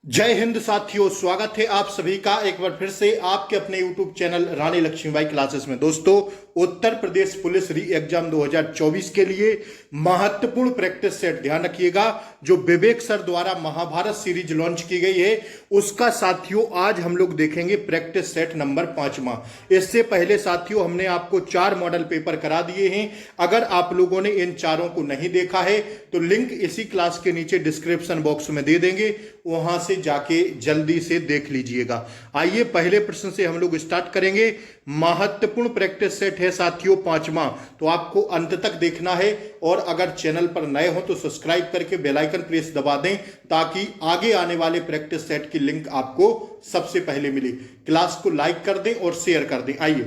जय हिंद साथियों, स्वागत है आप सभी का एक बार फिर से आपके अपने YouTube चैनल रानी लक्ष्मीबाई क्लासेस में। दोस्तों, उत्तर प्रदेश पुलिस री एग्जाम 2024 के लिए महत्वपूर्ण प्रैक्टिस सेट ध्यान रखिएगा। जो विवेक सर द्वारा महाभारत सीरीज लॉन्च की गई है उसका साथियों आज हम लोग देखेंगे प्रैक्टिस सेट नंबर 5वां। इससे पहले साथियों हमने आपको 4 मॉडल पेपर करा दिए हैं। अगर आप लोगों ने इन चारों को नहीं देखा है तो लिंक इसी क्लास के नीचे डिस्क्रिप्शन बॉक्स में दे देंगे, वहां से जाके जल्दी से देख लीजिएगा। आइए पहले प्रश्न से हम लोग स्टार्ट करेंगे। महत्वपूर्ण प्रैक्टिस सेट है साथियों 5वां, तो आपको अंत तक देखना है। और अगर चैनल पर नए हो तो सब्सक्राइब करके बेल आइकन प्रेस दबा दें ताकि आगे आने वाले प्रैक्टिस सेट की लिंक आपको सबसे पहले मिले। क्लास को लाइक कर दें और शेयर कर दें। आइए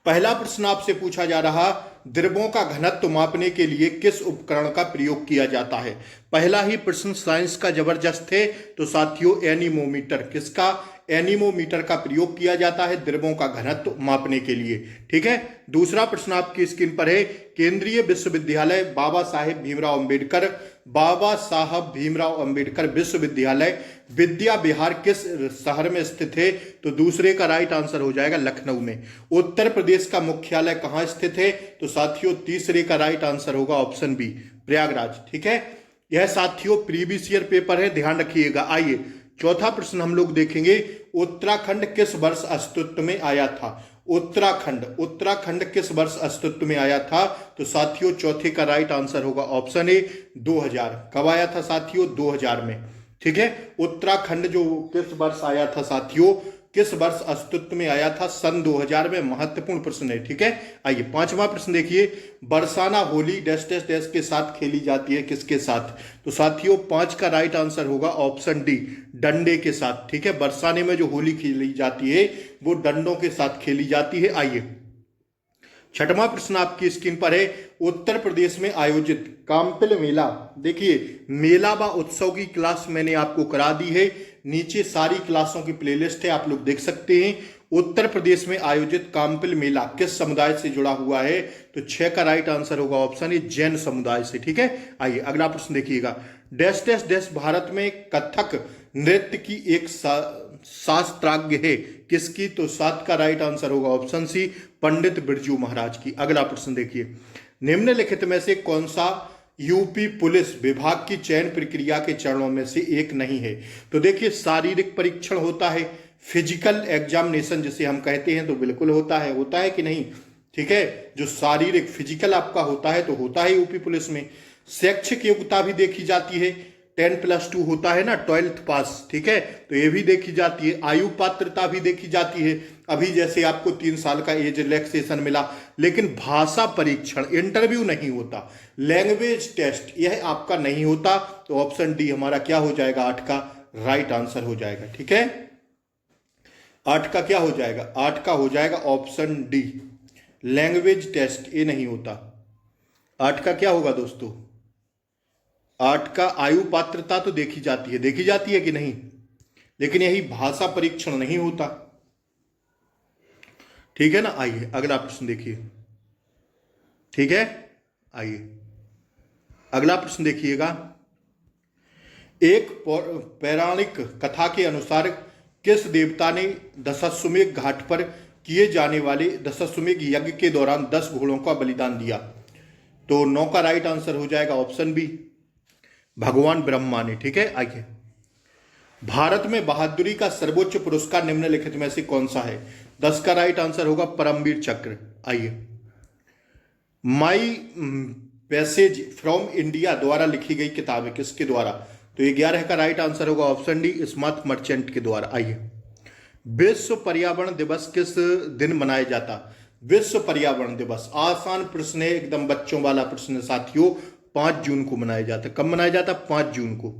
पहला प्रश्न आपसे पूछा जा रहा, द्रव्यों का घनत्व मापने के लिए किस उपकरण का प्रयोग किया जाता है। पहला ही प्रश्न साइंस का जबरदस्त है, तो साथियों एनीमोमीटर, किसका, एनीमोमीटर का प्रयोग किया जाता है द्रव्यों का घनत्व मापने के लिए। ठीक है, दूसरा प्रश्न आपकी स्क्रीन पर है, केंद्रीय विश्वविद्यालय बाबा साहेब भीमराव अंबेडकर विश्वविद्यालय विद्या विहार किस शहर में स्थित है। तो दूसरे का राइट आंसर हो जाएगा लखनऊ में। उत्तर प्रदेश का मुख्यालय कहां स्थित है, तो साथियों तीसरे का राइट आंसर होगा ऑप्शन बी, प्रयागराज। ठीक है, यह साथियों प्रीवियस ईयर पेपर है, ध्यान रखिएगा। आइए चौथा प्रश्न हम लोग देखेंगे, उत्तराखंड किस वर्ष अस्तित्व में आया था। उत्तराखंड किस वर्ष अस्तित्व में आया था, तो साथियों चौथे का राइट आंसर होगा ऑप्शन ए 2000। कब आया था साथियों, 2000 में। ठीक है, उत्तराखंड जो किस वर्ष आया था साथियों, किस वर्ष अस्तित्व में आया था, सन 2000 में। महत्वपूर्ण प्रश्न है। ठीक है, आइए पांचवा प्रश्न देखिए, Barsana Holi dash dash dash के साथ खेली जाती है, किसके साथ। तो साथियों 5 का राइट आंसर होगा ऑप्शन डी, डंडे के साथ। ठीक है, बरसाने में जो होली खेली जाती है वो डंडों के साथ खेली जाती है। आइए छठवां प्रश्न आपकी स्क्रीन पर है, उत्तर प्रदेश में आयोजित काम्पिल मेला। देखिए मेला व उत्सव की क्लास मैंने आपको करा दी है, नीचे सारी क्लासों की प्लेलिस्ट है, आप लोग देख सकते हैं। उत्तर प्रदेश में आयोजित काम्पिल मेला किस समुदाय से जुड़ा हुआ है, तो 6 का राइट आंसर होगा ऑप्शन ए, जैन समुदाय से। ठीक है, आइए अगला प्रश्न देखिएगा, डैश डैश डैश भारत में कथक नृत्य की एक शास्त्राज्ञ है, किसकी। तो 7 का राइट आंसर होगा ऑप्शन सी, पंडित बिरजू महाराज की। अगला प्रश्न देखिए, निम्नलिखित में से कौन सा यूपी पुलिस विभाग की चयन प्रक्रिया के चरणों में से एक नहीं है। तो देखिए शारीरिक परीक्षण होता है, फिजिकल एग्जामिनेशन जिसे हम कहते हैं, तो बिल्कुल होता है कि नहीं। ठीक है, जो शारीरिक फिजिकल आपका होता है तो होता है यूपी पुलिस में। शैक्षिक योग्यता भी देखी जाती है, 10+2 होता है ना, 12th पास। ठीक है, तो ये भी देखी जाती है। आयु पात्रता भी देखी जाती है, अभी जैसे आपको 3 साल का एज रिलैक्सेशन मिला। लेकिन भाषा परीक्षण, इंटरव्यू नहीं होता, लैंग्वेज टेस्ट यह आपका नहीं होता। तो ऑप्शन डी हमारा क्या हो जाएगा, 8 का राइट आंसर हो जाएगा। ठीक है, 8 का क्या हो जाएगा, 8 का हो जाएगा ऑप्शन डी, लैंग्वेज टेस्ट ये नहीं होता। 8 का क्या होगा दोस्तों, 8 का आयु पात्रता तो देखी जाती है कि नहीं, लेकिन यही भाषा परीक्षण नहीं होता। ठीक है ना, आइए अगला प्रश्न देखिए। ठीक है, आइए अगला प्रश्न देखिएगा, एक पौराणिक कथा के अनुसार किस देवता ने दशाश्वमेध घाट पर किए जाने वाले दशाश्वमेध यज्ञ के दौरान 10 घोड़ों का बलिदान दिया। तो 9 का राइट आंसर हो जाएगा ऑप्शन बी, भगवान ब्रह्मा ने। ठीक है, आइए भारत में बहादुरी का सर्वोच्च पुरस्कार निम्नलिखित में से कौन सा है। 10 का राइट आंसर होगा परमवीर चक्र। आइए माई पैसेज फ्रॉम इंडिया द्वारा लिखी गई किताब है, किसके द्वारा। तो 11 का राइट आंसर होगा ऑप्शन डी, स्मार्ट मर्चेंट के द्वारा। आइए विश्व पर्यावरण दिवस किस दिन मनाया जाता। विश्व पर्यावरण दिवस आसान प्रश्न है, एकदम बच्चों वाला प्रश्न साथियों, 5 जून को मनाया जाता है। कब मनाया जाता, 5 जून को।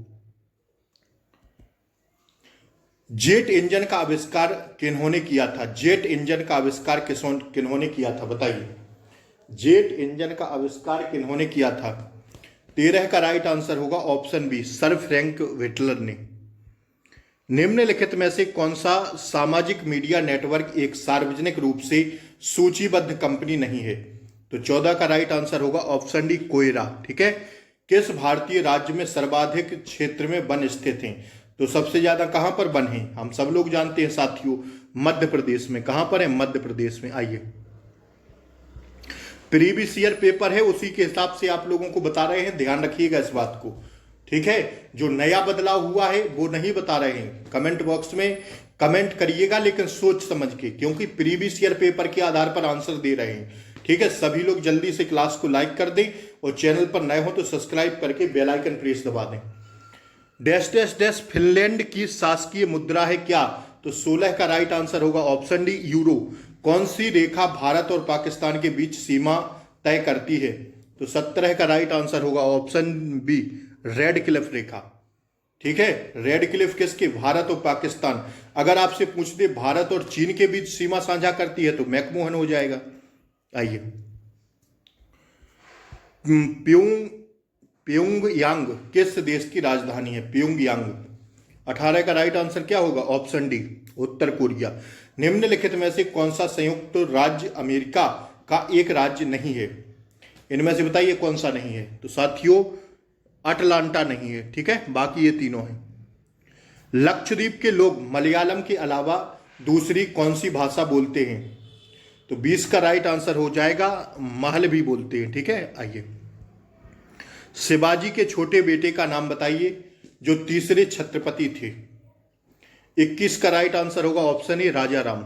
जेट इंजन का आविष्कार किन्होंने किया था। जेट इंजन का आविष्कार किन्होंने किया था, बताइए। जेट इंजन का आविष्कार किन्होंने किया था। 13 का राइट आंसर होगा ऑप्शन बी, सर फ्रैंक व्हिटलर ने। निम्नलिखित में से कौन सा सामाजिक मीडिया नेटवर्क एक सार्वजनिक रूप से सूचीबद्ध कंपनी नहीं है। तो 14 का राइट आंसर होगा ऑप्शन डी, कोयरा। ठीक है, किस भारतीय राज्य में सर्वाधिक क्षेत्र में वन स्थित हैं। तो सबसे ज्यादा कहां पर वन है हम सब लोग जानते हैं साथियों, मध्य प्रदेश में। कहां पर है? मध्य प्रदेश में। आइए, प्रीवियस ईयर पेपर है, उसी के हिसाब से आप लोगों को बता रहे हैं, ध्यान रखिएगा इस बात को, ठीक है। जो नया बदलाव हुआ है वो नहीं बता रहे हैं। कमेंट बॉक्स में कमेंट करिएगा, लेकिन सोच समझ के, क्योंकि प्रीवियस ईयर पेपर के आधार पर आंसर दे रहे हैं, ठीक है। सभी लोग जल्दी से क्लास को लाइक कर दें और चैनल पर नए हो तो सब्सक्राइब करके बेल आइकन प्रेस दबा दें। डैश डैश डैश फिनलैंड की शासकीय मुद्रा है क्या? तो 16 का राइट आंसर होगा ऑप्शन डी, यूरो। कौन सी रेखा भारत और पाकिस्तान के बीच सीमा तय करती है? तो 17 का राइट आंसर होगा ऑप्शन बी, रेड क्लिफ रेखा, ठीक है। रेड क्लिफ किसके? भारत और पाकिस्तान। अगर आपसे पूछ दे भारत और चीन के बीच सीमा साझा करती है तो मैकमोहन हो जाएगा। आइए, प्योंगयांग किस देश की राजधानी है? प्योंगयांग। 18 का राइट आंसर क्या होगा? ऑप्शन डी, उत्तर कोरिया। निम्नलिखित में से कौन सा संयुक्त राज्य अमेरिका का एक राज्य नहीं है? इनमें से बताइए कौन सा नहीं है? तो साथियों, अटलांटा नहीं है, ठीक है, बाकी ये तीनों हैं। लक्षद्वीप के लोग मलयालम के अलावा दूसरी कौन सी भाषा बोलते हैं? तो 20 का राइट आंसर हो जाएगा महल भी बोलते हैं, ठीक है। आइए, शिवाजी के छोटे बेटे का नाम बताइए जो तीसरे छत्रपति थे। 21 का राइट आंसर होगा option A, Raja Ram.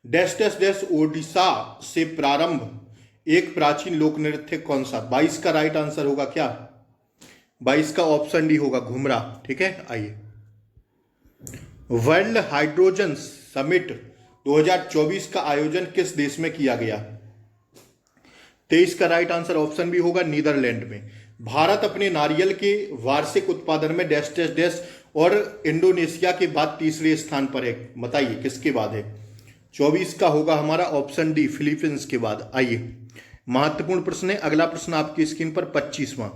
Dash dash dash Odisha से प्रारंभ एक प्राचीन लोक नृत्य कौन सा? 22 का राइट आंसर होगा क्या? 22 का ऑप्शन डी होगा घुमरा, ठीक है। आइए, वर्ल्ड हाइड्रोजन समिट 2024 का आयोजन किस देश में किया गया? 23 का राइट आंसर ऑप्शन बी होगा नीदरलैंड में। भारत अपने नारियल के वार्षिक उत्पादन में डैश डैश डैश और इंडोनेशिया के बाद तीसरे स्थान पर है, बताइए किसके बाद है? 24 का होगा हमारा ऑप्शन डी, फिलीपींस के बाद। आइए, महत्वपूर्ण प्रश्न है अगला प्रश्न आपकी स्क्रीन पर 25वां।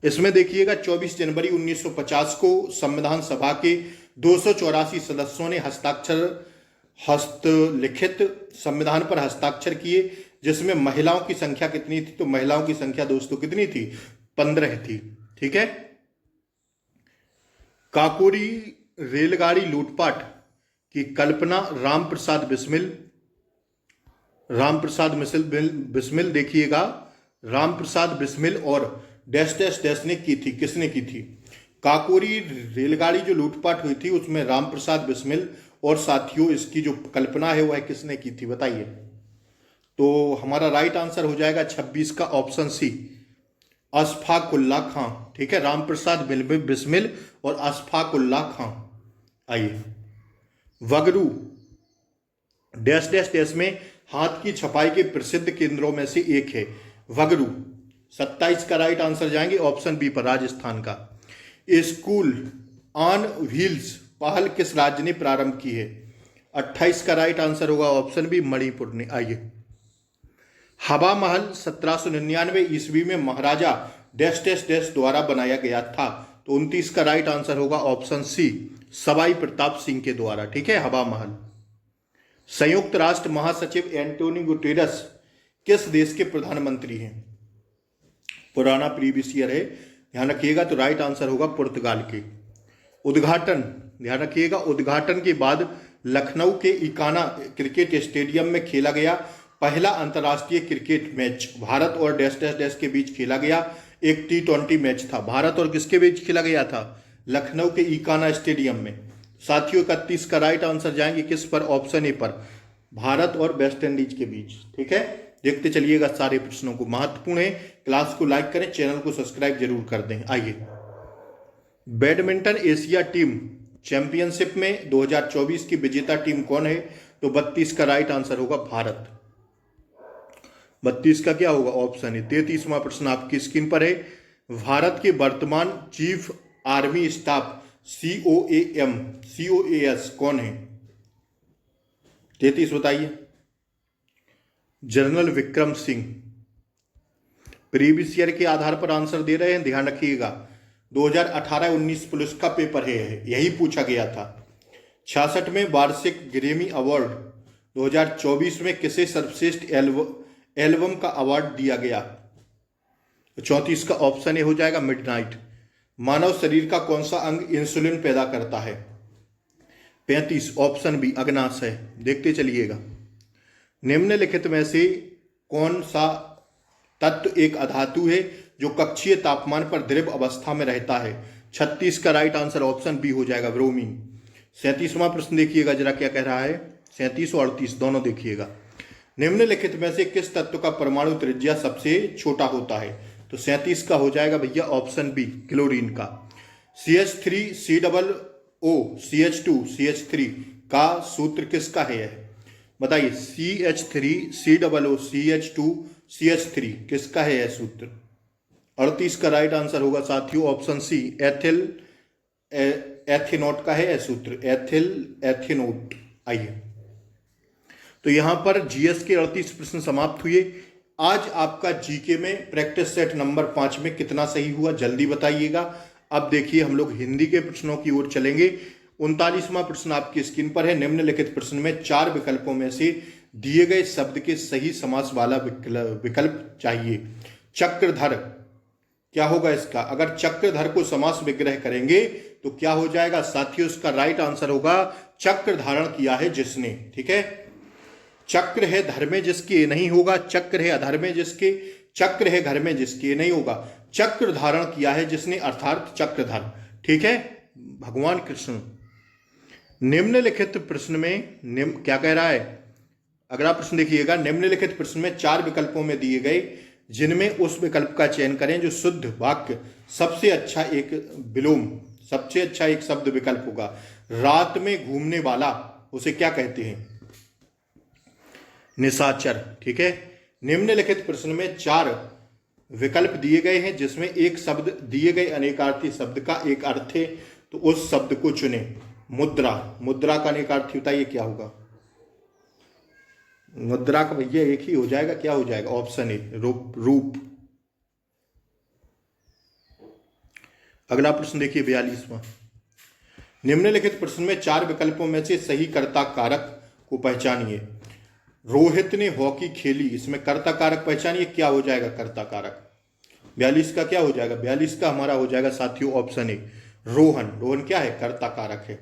इसमें देखिएगा 24 जनवरी 1950 को संविधान सभा के 284 सदस्यों ने हस्तलिखित संविधान पर हस्ताक्षर किए, जिसमें महिलाओं की संख्या कितनी थी? तो महिलाओं की संख्या दोस्तों कितनी थी? 15 थी, ठीक है। काकोरी रेलगाड़ी लूटपाट की कल्पना राम प्रसाद बिस्मिल देखिएगा, राम प्रसाद बिस्मिल और डैश डैश डैश ने की थी। किसने की थी? काकोरी रेलगाड़ी जो लूटपाट हुई थी उसमें राम प्रसाद बिस्मिल, और साथियों इसकी जो कल्पना है वह किसने की थी बताइए? तो हमारा राइट आंसर हो जाएगा 26 का ऑप्शन सी, अशफाक उल्लाह खां, ठीक है। राम प्रसाद बिस्मिल और अशफाक उल्लाह खां। आइए, वगरू डैश डैश डैश में हाथ की छपाई के प्रसिद्ध केंद्रों में से एक है। वगरू 27 का राइट आंसर जाएंगे ऑप्शन बी पर, राजस्थान का। स्कूल ऑन व्हील्स पहल किस राज्य ने प्रारंभ की है? 28 का राइट आंसर होगा ऑप्शन बी, मणिपुर ने। आइए, हवा महल 1799 ईस्वी में महाराजा डैश डैश डैश द्वारा बनाया गया था। तो 29 का राइट आंसर होगा ऑप्शन सी, सवाई प्रताप सिंह के द्वारा, ठीक है, हवा महल। संयुक्त राष्ट्र महासचिव एंटोनियो गुटेरस किस देश के प्रधानमंत्री हैं? पुराना प्रीवियस ईयर है, ध्यान रखिएगा। तो राइट आंसर होगा पुर्तगाल के। उद्घाटन, ध्यान रखिएगा, उद्घाटन के बाद लखनऊ के इकाना क्रिकेट स्टेडियम में खेला गया पहला अंतर्राष्ट्रीय क्रिकेट मैच भारत और डैश डैश डैश के बीच खेला गया। एक T20 मैच था, भारत और किसके बीच खेला गया था? लखनऊ के इकाना स्टेडियम में। साथियों, 31 का राइट आंसर जाएंगे किस पर? ऑप्शन ए पर, भारत और वेस्ट इंडीज के बीच, ठीक है। देखते चलिएगा सारे प्रश्नों को, महत्वपूर्ण है। क्लास को लाइक करें, चैनल को सब्सक्राइब जरूर कर दें। आइए, बैडमिंटन एशिया टीम चैंपियनशिप में 2024 की विजेता टीम कौन है? तो 32 का राइट आंसर होगा भारत। 32 का क्या होगा? ऑप्शन है। 33वां प्रश्न आपकी स्क्रीन पर है। भारत के वर्तमान चीफ आर्मी स्टाफ COAS कौन है? 33 बताइए। General Vikram Singh. Previous year के आधार पर आंसर दे रहे हैं, ध्यान रखिएगा। 2018-19 पुलिस का पेपर है, यही पूछा गया था। 66वें वार्षिक ग्रैमी अवार्ड 2024 में किसे सर्वश्रेष्ठ एल्बम का अवार्ड दिया गया? 34 का ऑप्शन ए हो जाएगा, मिडनाइट। मानव शरीर का कौन सा अंग इंसुलिन पैदा करता है? 35 ऑप्शन बी अग्नाशय। देखते चलिएगा। निम्नलिखित में से कौन सा तत्व एक अधातु है जो कक्षीय तापमान पर द्रव अवस्था में रहता है? 36 का राइट आंसर ऑप्शन बी हो जाएगा, ब्रोमीन। 37वां प्रश्न देखिएगा जरा क्या कह रहा है। 37 और 38 दोनों देखिएगा। निम्नलिखित में से किस तत्व का परमाणु त्रिज्या सबसे छोटा होता है? तो 37 का हो जाएगा भैया ऑप्शन बी, क्लोरीन का। CH3COO CH2CH3 का सूत्र किसका है? यह बताइए। CH3COO CH2CH3 किसका है यह सूत्र? 38 का राइट आंसर होगा साथियों ऑप्शन सी, एथेनोट का है यह सूत्र, एथेनोट। आइए, तो यहां पर जीएस के 38 प्रश्न समाप्त हुए। आज आपका जीके में प्रैक्टिस सेट नंबर 5 में कितना सही हुआ जल्दी बताइएगा। अब देखिए हम लोग हिंदी के प्रश्नों की ओर चलेंगे। 39वां प्रश्न आपकी स्क्रीन पर है। निम्नलिखित प्रश्न में 4 विकल्पों में से दिए गए शब्द के सही समास वाला विकल्प चाहिए। चक्रधर क्या होगा इसका? अगर चक्रधर को समास विग्रह करेंगे तो क्या हो जाएगा साथियों? इसका राइट आंसर होगा चक्र धारण किया है जिसने। ठीक है, चक्र है धर में जिसके नहीं होगा, चक्र है अधर में जिसके, चक्र है घर में जिसके नहीं होगा, चक्र धारण किया है जिसने, अर्थात चक्रधर। ठीक है, भगवान कृष्ण। निम्नलिखित प्रश्न में क्या कह रहा है? अगला प्रश्न देखिएगा। निम्नलिखित प्रश्न में 4 विकल्पों में दिए गए जिनमें उस विकल्प का चयन करें जो शुद्ध वाक्य सबसे अच्छा एक शब्द विकल्प होगा। रात में घूमने वाला उसे क्या कहते हैं? निशाचर। ठीक है, निम्नलिखित प्रश्न में 4 विकल्प दिए गए हैं जिसमें एक शब्द दिए गए अनेकार्थी शब्द का एक अर्थ है, तो उस शब्द को चुने। मुद्रा, मुद्रा का अनेकार्थी बताइए क्या होगा? मुद्रा का भैया एक ही हो जाएगा, क्या हो जाएगा? ऑप्शन ए, रूप। अगला प्रश्न देखिए 42वां। निम्नलिखित प्रश्न में 4 विकल्पों में से सही कर्ता कारक को पहचानिए। रोहित ने हॉकी खेली, इसमें कर्ता कारक पहचानिए, क्या हो जाएगा कर्ता कारक? 42 का क्या हो जाएगा? 42 का हमारा हो जाएगा साथियों ऑप्शन ए, रोहन। रोहन क्या है? कर्ता कारक है।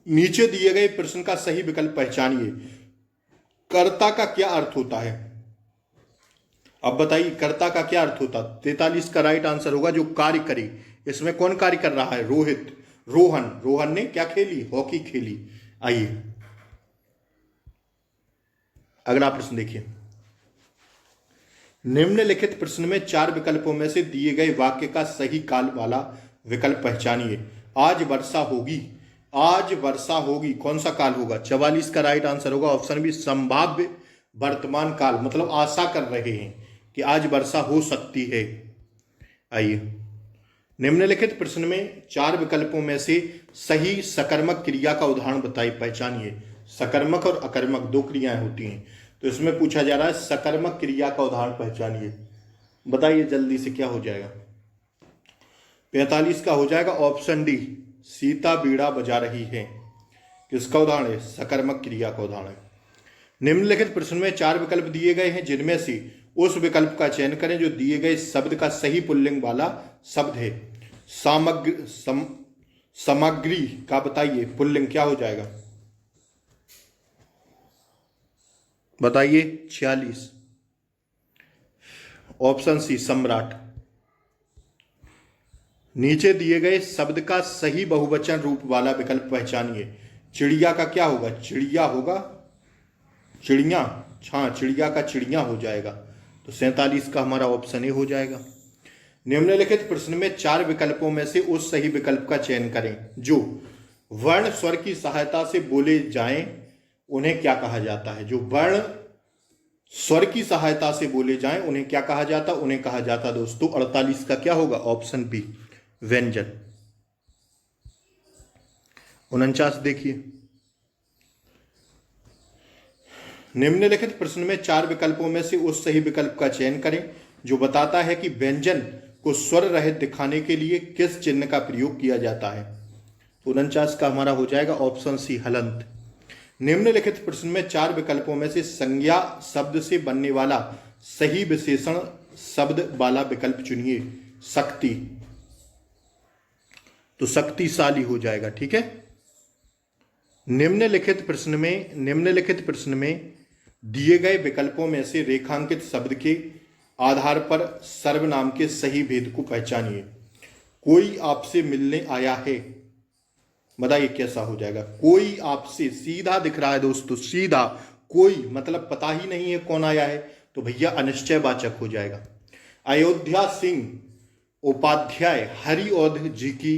नीचे दिए गए प्रश्न का सही विकल्प पहचानिए। कर्ता का क्या अर्थ होता है? अब बताइए कर्ता का क्या अर्थ होता? 43 का राइट आंसर होगा जो कार्य करे। इसमें कौन कार्य कर रहा है? रोहित। रोहन, रोहन ने क्या खेली? हॉकी खेली। आइए अगला प्रश्न देखिए। निम्नलिखित प्रश्न में 4 विकल्पों में से दिए गए वाक्य का सही काल वाला विकल्प पहचानिए। आज वर्षा होगी, आज वर्षा होगी, कौन सा काल होगा? 44 का राइट आंसर होगा ऑप्शन बी, संभाव्य वर्तमान काल, मतलब आशा कर रहे हैं कि आज वर्षा हो सकती है। आइए, निम्नलिखित प्रश्न में 4 विकल्पों में से सही सकर्मक क्रिया का उदाहरण बताइए, पहचानिए। सकर्मक और अकर्मक 2 क्रियाएं होती हैं, तो इसमें पूछा जा रहा है सकर्मक क्रिया का उदाहरण पहचानिए। बताइए जल्दी से क्या हो जाएगा? 45 का हो जाएगा ऑप्शन डी, सीता बीड़ा बजा रही है। किसका उदाहरण है? सकर्मक क्रिया का उदाहरण है। निम्नलिखित प्रश्न में 4 विकल्प दिए गए हैं जिनमें से उस विकल्प का चयन करें जो दिए गए शब्द का सही पुल्लिंग वाला शब्द है। सामग्री का बताइए पुल्लिंग क्या हो जाएगा? बताइए। 46 ऑप्शन सी, सम्राट। नीचे दिए गए शब्द का सही बहुवचन रूप वाला विकल्प पहचानिए। चिड़िया का क्या होगा? चिड़िया होगा, चिड़िया। हाँ, चिड़िया का चिड़िया हो जाएगा, तो 47 का हमारा ऑप्शन ए हो जाएगा। निम्नलिखित प्रश्न में 4 विकल्पों में से उस सही विकल्प का चयन करें जो वर्ण स्वर की सहायता से बोले जाएं, उन्हें क्या कहा जाता है? जो वर्ण स्वर की सहायता से बोले जाएं उन्हें क्या कहा जाता? उन्हें कहा जाता दोस्तों 48 का क्या होगा? ऑप्शन बी, व्यंजन। 49 देखिए। निम्नलिखित प्रश्न में 4 विकल्पों में से उस सही विकल्प का चयन करें जो बताता है कि व्यंजन को स्वर रहित दिखाने के लिए किस चिन्ह का प्रयोग किया जाता है। 49 का हमारा हो जाएगा ऑप्शन सी, हलंत। निम्नलिखित प्रश्न में 4 विकल्पों में से संज्ञा शब्द से बनने वाला सही विशेषण शब्द वाला विकल्प चुनिए। शक्ति। तो शक्तिशाली हो जाएगा। ठीक है, निम्नलिखित प्रश्न में दिए गए विकल्पों में से रेखांकित शब्द के आधार पर सर्वनाम के सही भेद को पहचानिए। कोई आपसे मिलने आया है, बताइए कैसा हो जाएगा। कोई आपसे, सीधा दिख रहा है दोस्तों, सीधा। कोई मतलब पता ही नहीं है कौन आया है, तो भैया अनिश्चयवाचक हो जाएगा। अयोध्या सिंह उपाध्याय हरिऔध जी की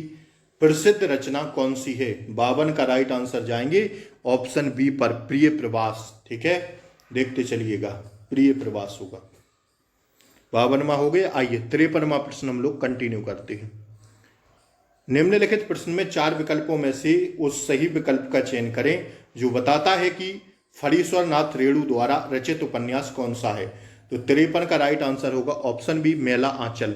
प्रसिद्ध रचना कौन सी है? 52 का राइट आंसर जाएंगे ऑप्शन बी पर, प्रिय प्रवास। ठीक है, देखते चलिएगा, प्रिय प्रवास होगा। 52वां हो गया। आइए 53वां प्रश्न हम लोग कंटिन्यू करते हैं। निम्नलिखित प्रश्न में 4 विकल्पों में से उस सही विकल्प का चयन करें जो बताता है कि फणीश्वर नाथ रेणु द्वारा रचित उपन्यास कौन सा है। तो 53 का राइट आंसर होगा ऑप्शन बी, मेला आंचल।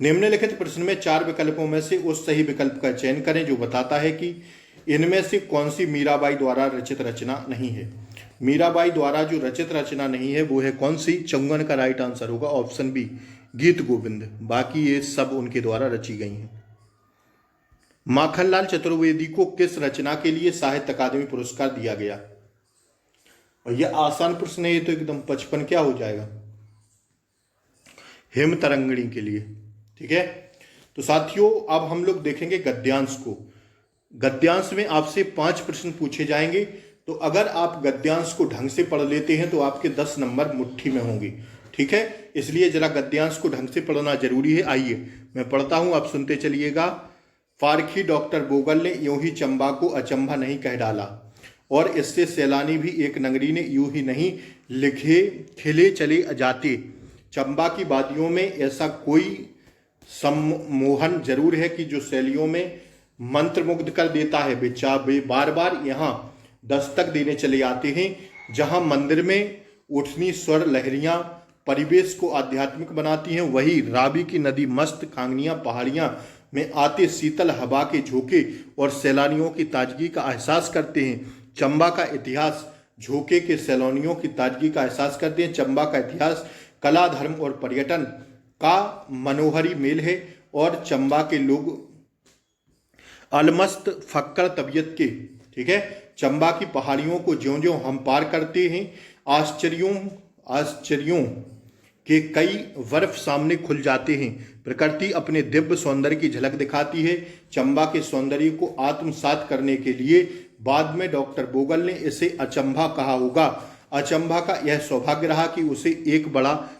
निम्नलिखित प्रश्न में 4 विकल्पों में से उस सही विकल्प का चयन करें जो बताता है कि इनमें से कौन सी मीराबाई द्वारा रचित रचना नहीं है। मीराबाई द्वारा जो रचित रचना नहीं है वो है कौन सी? 54 का राइट आंसर होगा ऑप्शन बी, गीत गोविंद। बाकी ये सब उनके द्वारा रची गई हैं। माखनलाल चतुर्वेदी को किस रचना के लिए साहित्य अकादमी पुरस्कार दिया गया? और यह आसान प्रश्न है, ये तो एकदम 55 क्या हो जाएगा, हेम तरंगिणी के लिए। ठीक है, तो साथियों अब हम लोग देखेंगे गद्यांश को। गद्यांश में आपसे 5 प्रश्न पूछे जाएंगे, तो अगर आप गद्यांश को ढंग से पढ़ लेते हैं तो आपके 10 नंबर मुट्ठी में होंगे। ठीक है, इसलिए जरा गद्यांश को ढंग से पढ़ना जरूरी है। आइए मैं पढ़ता हूं, आप सुनते चलिएगा। फारखी डॉक्टर बोगल ने यूं ही चंबा को अचंभा नहीं कह डाला, और इससे सैलानी भी एक नगरी ने यूं ही नहीं लिखे खिले चले जाते। चंबा की वादियों में ऐसा कोई सम्मोहन जरूर है कि जो शैलियों में मंत्रमुग्ध कर देता है। वे बार बार यहाँ दस्तक देने चले आते हैं जहाँ मंदिर में उठनी स्वर लहरियाँ परिवेश को आध्यात्मिक बनाती हैं, वही रावी की नदी मस्त कांगनियाँ पहाड़ियाँ में आते शीतल हवा के झोंके और सैलानियों की ताजगी का एहसास करते हैं। चंबा का इतिहास झोंके के सैलानियों की ताजगी का एहसास करते हैं। चंबा का इतिहास कला, धर्म और पर्यटन का मनोहरी मेल है, और चंबा के लोग अलमस्त फक्कर तबीयत के। ठीक है, चंबा की पहाड़ियों को ज्यों-ज्यों हम पार करते हैं, आश्चर्यों के कई बर्फ सामने खुल जाते हैं। प्रकृति अपने दिव्य सौंदर्य की झलक दिखाती है। चंबा के सौंदर्य को आत्मसात करने के लिए बाद में डॉक्टर बोगल ने इसे अचंभा कहा होगा। अचंभा का यह सौभाग्य रहा कि उसे एक बड़ा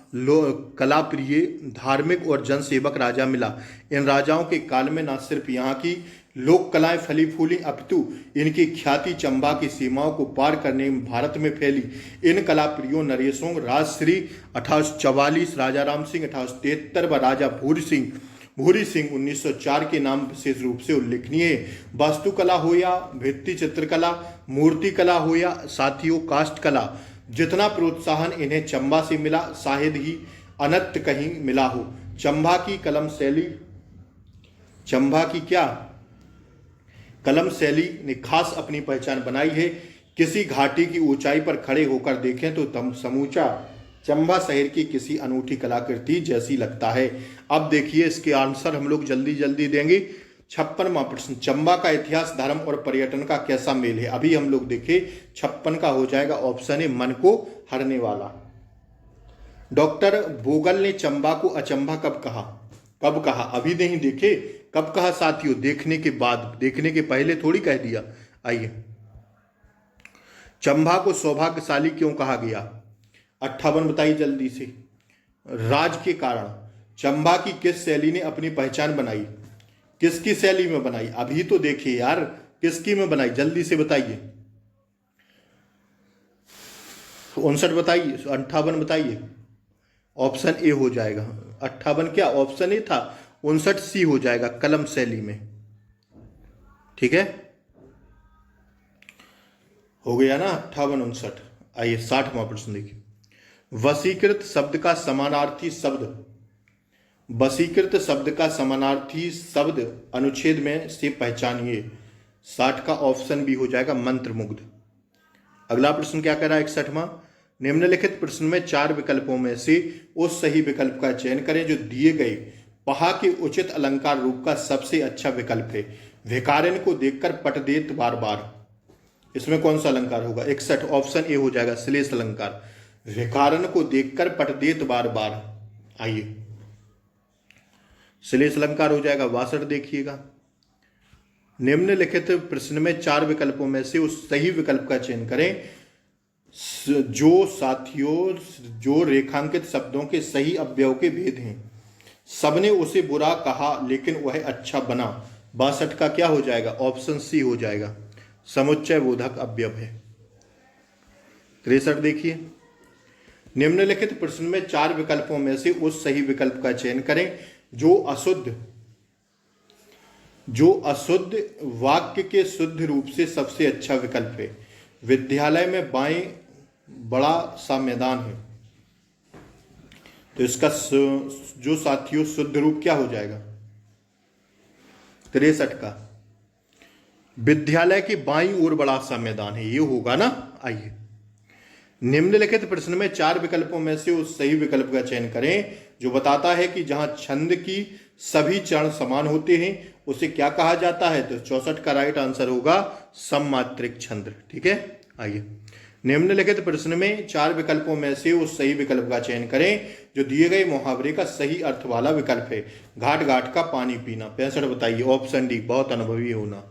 कला प्रिय, धार्मिक और जनसेवक राजा मिला। इन राजाओं के काल में न सिर्फ यहाँ की लोक कलाएं फली फूली, अपितु इनकी ख्याति चंबा की सीमाओं को पार करने में भारत में फैली। इन कला प्रियों नरेशों राजश्री 1844, राजा राम सिंह 1873 व राजा भूरी सिंह 1904 के नाम विशेष रूप से उल्लेखनीय है। वास्तुकला हो या भित्ति चित्रकला, मूर्ति कला हो या साथियों काष्ठ कला, जितना प्रोत्साहन इन्हें चंबा से मिला शायद ही अन्यत्र कहीं मिला हो। चंबा की कलम शैली ने खास अपनी पहचान बनाई है। किसी घाटी की ऊंचाई पर खड़े होकर देखें तो समूचा चंबा शहर की किसी अनूठी कलाकृति जैसी लगता है। अब देखिए इसके आंसर हम लोग जल्दी जल्दी देंगे। 56वां प्रश्न, चंबा का इतिहास, धर्म और पर्यटन का कैसा मेल है? अभी हम लोग देखे 56 का हो जाएगा ऑप्शन है, मन को हरने वाला। डॉक्टर बोगल ने चंबा को अचंभा कब कहा? अभी नहीं देखे, कब कहा साथियों? देखने के बाद, देखने के पहले थोड़ी कह दिया। आइए, चंबा को सौभाग्यशाली क्यों कहा गया? 58 बताइए जल्दी से। राज के कारण। चंबा की किस शैली ने अपनी पहचान बनाई? किसकी शैली में बनाई? अभी तो देखिए यार, किसकी में बनाई, जल्दी से बताइए। 59 बताइए, 58 बताइए। ऑप्शन ए हो जाएगा। 58 क्या ऑप्शन ए था? 59 सी हो जाएगा, कलम शैली में। ठीक है, हो गया ना 58 59। आइए 60वां प्रश्न देखिए। वशीकृत शब्द का समानार्थी शब्द अनुच्छेद में से पहचानिए। 60 का ऑप्शन बी हो जाएगा, मंत्रमुग्ध। अगला प्रश्न क्या कह रहा है? 61वां, निम्नलिखित प्रश्न में 4 विकल्पों में से उस सही विकल्प का चयन करें जो दिए गए पहा के उचित अलंकार रूप का सबसे अच्छा विकल्प है। भिखारिन को देखकर पट देत बार बार, इसमें कौन सा अलंकार होगा? 61, ऑप्शन ए हो जाएगा श्लेष अलंकार। भिखारिन को देखकर पट देत बार बार, आइए श्लेष अलंकार हो जाएगा 62। देखिएगा, निम्नलिखित प्रश्न में 4 विकल्पों में से उस सही विकल्प का चयन करें जो रेखांकित शब्दों के सही अवयव के भेद हैं। सबने उसे बुरा कहा लेकिन वह अच्छा बना। 62 का क्या हो जाएगा? ऑप्शन सी हो जाएगा, समुच्चय बोधक अवयव है। 63 देखिए, निम्नलिखित प्रश्न में 4 विकल्पों में से उस सही विकल्प का चयन करें जो अशुद्ध वाक्य के शुद्ध रूप से सबसे अच्छा विकल्प है। विद्यालय में बाएं बड़ा सा मैदान है, तो इसका जो साथियों शुद्ध रूप क्या हो जाएगा? 63 का विद्यालय की बाईं ओर बड़ा सा मैदान है, ये होगा ना। आइए, निम्नलिखित प्रश्न में 4 विकल्पों में से उस सही विकल्प का चयन करें जो बताता है कि जहां छंद की सभी चरण समान होते हैं उसे क्या कहा जाता है? तो 64 का राइट आंसर होगा सममात्रिक छंद। ठीक है, आइए, निम्नलिखित प्रश्न में 4 विकल्पों में से उस सही विकल्प का चयन करें जो दिए गए मुहावरे का सही अर्थ वाला विकल्प है। घाट घाट का पानी पीना। 65 बताइए, ऑप्शन डी, बहुत अनुभवी होना।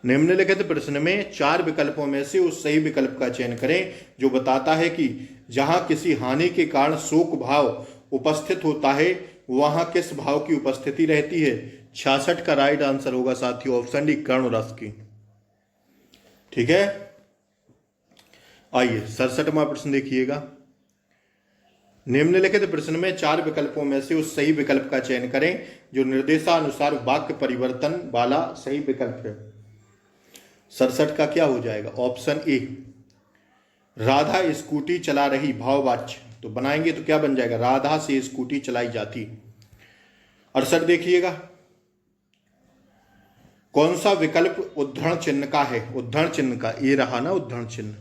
निम्नलिखित प्रश्न में 4 विकल्पों में से उस सही विकल्प का चयन करें जो बताता है कि जहां किसी हानि के कारण शोक भाव उपस्थित होता है वहां किस भाव की उपस्थिति रहती है। 66 का राइट आंसर होगा साथियों, ऑप्शन डी, कर्ण रस की। ठीक है, आइए 67वां प्रश्न देखिएगा। निम्नलिखित प्रश्न में 4 विकल्पों में से उस सही विकल्प का चयन करें जो निर्देशानुसार वाक्य परिवर्तन वाला सही विकल्प है। 67 का क्या हो जाएगा? ऑप्शन ए, राधा स्कूटी चला रही, भाववाच्य, तो बनाएंगे तो क्या बन जाएगा? राधा से स्कूटी चलाई जाती। 68 देखिएगा, कौन सा विकल्प उद्धरण चिन्ह का है? उद्धरण चिन्ह का ए रहा ना, उद्धरण चिन्ह।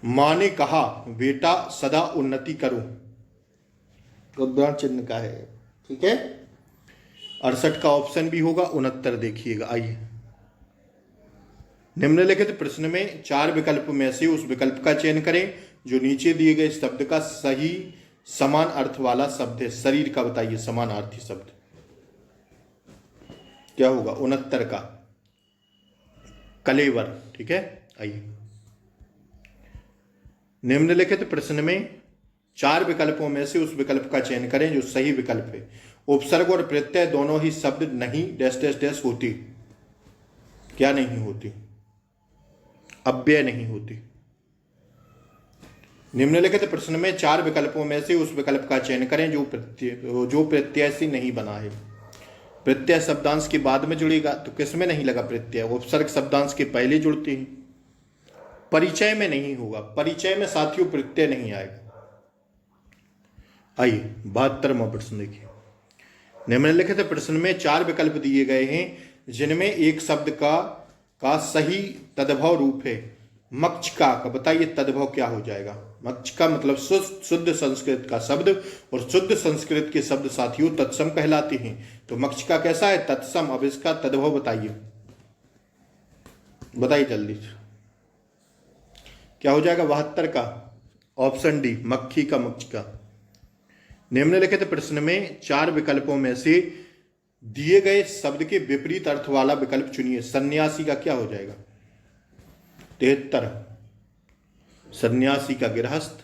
मां ने कहा बेटा सदा उन्नति करो, उद्धरण चिन्ह का है। ठीक है, 68 का ऑप्शन भी होगा 69। देखिएगा, आइए, निम्नलिखित प्रश्न में 4 विकल्प में से उस विकल्प का चयन करें जो नीचे दिए गए शब्द का सही समान अर्थ वाला शब्द है। शरीर का बताइए समानार्थी शब्द क्या होगा? 69 का कलेवर। ठीक है, आइए, निम्नलिखित प्रश्न में 4 विकल्पों में से उस विकल्प का चयन करें जो सही विकल्प है। उपसर्ग और प्रत्यय दोनों ही शब्द नहीं डैश डैश डैश होती, क्या नहीं होती? अव्यय नहीं होती। निम्नलिखित प्रश्न में 4 विकल्पों में से उस विकल्प का चयन करें जो प्रत्यय से नहीं बना है। प्रत्यय शब्दांश के बाद में जुड़ेगा तो किसमें नहीं लगा प्रत्यय? उपसर्ग शब्दांश के पहले जुड़ते हैं। परिचय में नहीं होगा, परिचय में साथियों प्रत्यय नहीं आएगा। आइए 72वां प्रश्न देखिए। निम्नलिखित प्रश्न में 4 विकल्प दिए गए हैं जिनमें एक शब्द का सही तद्भव रूप है। मक्षिका का बताइए तद्भव क्या हो जाएगा? मक्षिका मतलब शुद्ध संस्कृत का शब्द, और शुद्ध संस्कृत के शब्द साथियों तत्सम कहलाते हैं। तो मक्षिका कैसा है? तत्सम। अब इसका तद्भव बताइए, बताइए जल्दी क्या हो जाएगा? 72 का ऑप्शन डी, मक्खी का मक्षिका। निम्नलिखित प्रश्न में 4 विकल्पों में से दिए गए शब्द के विपरीत अर्थ वाला विकल्प चुनिए। सन्यासी का क्या हो जाएगा? 73, सन्यासी का गृहस्थ।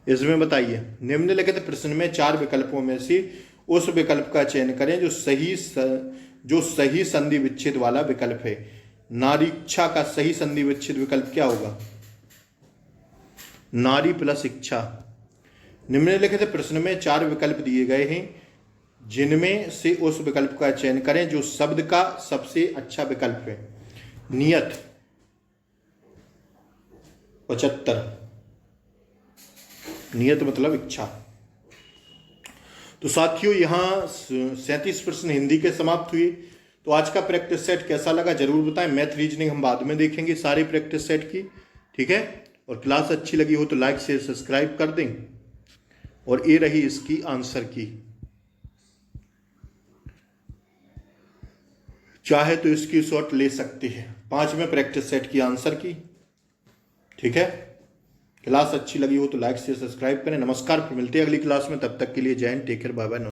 इसमें बताइए निम्नलिखित प्रश्न में 4 विकल्पों में से उस विकल्प का चयन करें जो सही संधि विच्छेद वाला विकल्प है। नारीक्षा का सही संधि विच्छेद विकल्प क्या होगा? नारी प्लस इच्छा। निम्नलिखित प्रश्न में 4 विकल्प दिए गए हैं जिनमें से उस विकल्प का चयन करें जो शब्द का सबसे अच्छा विकल्प है। नियत 75, नियत मतलब इच्छा। तो साथियों यहां 37 प्रश्न हिंदी के समाप्त हुए। तो आज का प्रैक्टिस सेट कैसा लगा जरूर बताएं। मैथ रीजनिंग हम बाद में देखेंगे सारे प्रैक्टिस सेट की, ठीक है। और क्लास अच्छी लगी हो तो लाइक शेयर सब्सक्राइब कर दें। और ये रही इसकी आंसर की। चाहे तो इसकी शॉट ले सकते हैं। 5वें प्रैक्टिस सेट की आंसर की। ठीक है, क्लास अच्छी लगी हो तो लाइक शेयर सब्सक्राइब करें। नमस्कार, फिर मिलते हैं अगली क्लास में। तब तक के लिए जय हिंद, टेक केयर, बाय बाय।